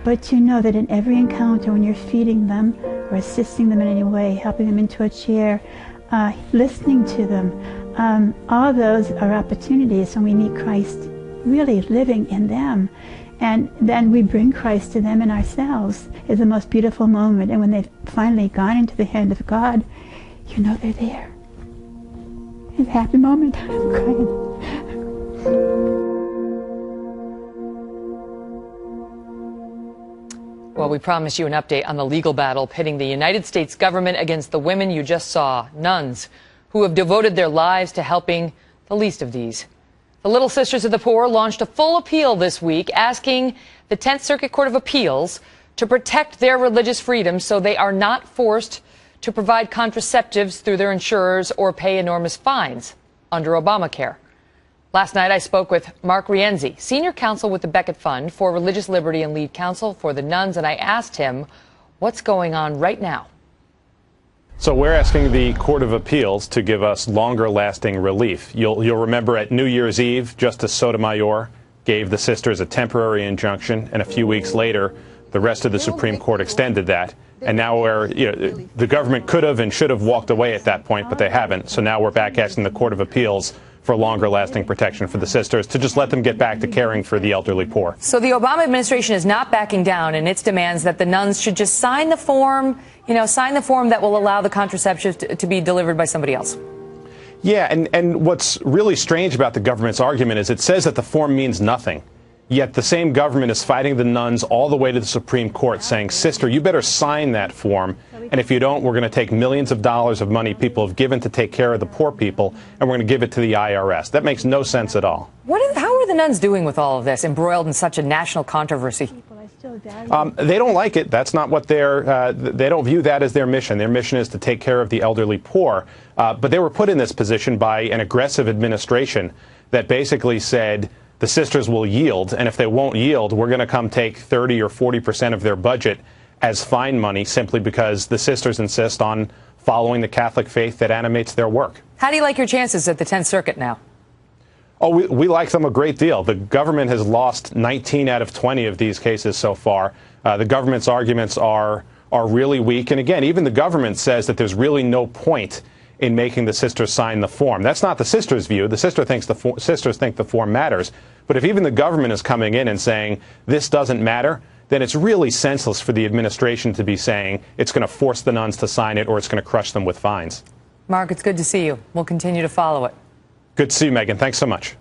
but to know that in every encounter, when you're feeding them or assisting them in any way, helping them into a chair, listening to them, all those are opportunities when we meet Christ really living in them. And then we bring Christ to them and ourselves is the most beautiful moment. And when they've finally gone into the hand of God, you know they're there. It's a happy moment. I'm crying. Well, we promise you an update on the legal battle pitting the United States government against the women you just saw, nuns, who have devoted their lives to helping the least of these. The Little Sisters of the Poor launched a full appeal this week asking the 10th Circuit Court of Appeals to protect their religious freedoms so they are not forced to provide contraceptives through their insurers or pay enormous fines under Obamacare. Last night I spoke with Mark Rienzi, senior counsel with the Becket Fund for Religious Liberty and lead counsel for the Nuns, and I asked him what's going on right now. So we're asking the Court of Appeals to give us longer-lasting relief. You'll remember at New Year's Eve, Justice Sotomayor gave the sisters a temporary injunction, and a few weeks later, the rest of the Supreme Court extended that. And now the government could have and should have walked away at that point, but they haven't. So now we're back asking the Court of Appeals for longer-lasting protection for the sisters to just let them get back to caring for the elderly poor. So the Obama administration is not backing down in its demands that the nuns should just sign the form, sign the form that will allow the contraceptives to be delivered by somebody else. Yeah, and what's really strange about the government's argument is it says that the form means nothing. Yet the same government is fighting the nuns all the way to the Supreme Court saying, sister, you better sign that form. And if you don't, we're going to take millions of dollars of money people have given to take care of the poor people, and we're going to give it to the IRS. That makes no sense at all. How are the nuns doing with all of this, embroiled in such a national controversy? They don't like it. That's not what they don't view that as their mission. Their mission is to take care of the elderly poor. But they were put in this position by an aggressive administration that basically said, the sisters will yield, and if they won't yield, we're going to come take 30 or 40% of their budget as fine money simply because the sisters insist on following the Catholic faith that animates their work. How do you like your chances at the 10th Circuit now? Oh, we like them a great deal. The government has lost 19 out of 20 of these cases so far. The government's arguments are really weak. And again, even the government says that there's really no point in making the sisters sign the form. That's not the sisters' view. The sisters think the form matters. But if even the government is coming in and saying this doesn't matter, then it's really senseless for the administration to be saying it's going to force the nuns to sign it or it's going to crush them with fines. Mark, it's good to see you. We'll continue to follow it. Good to see you, Megan. Thanks so much.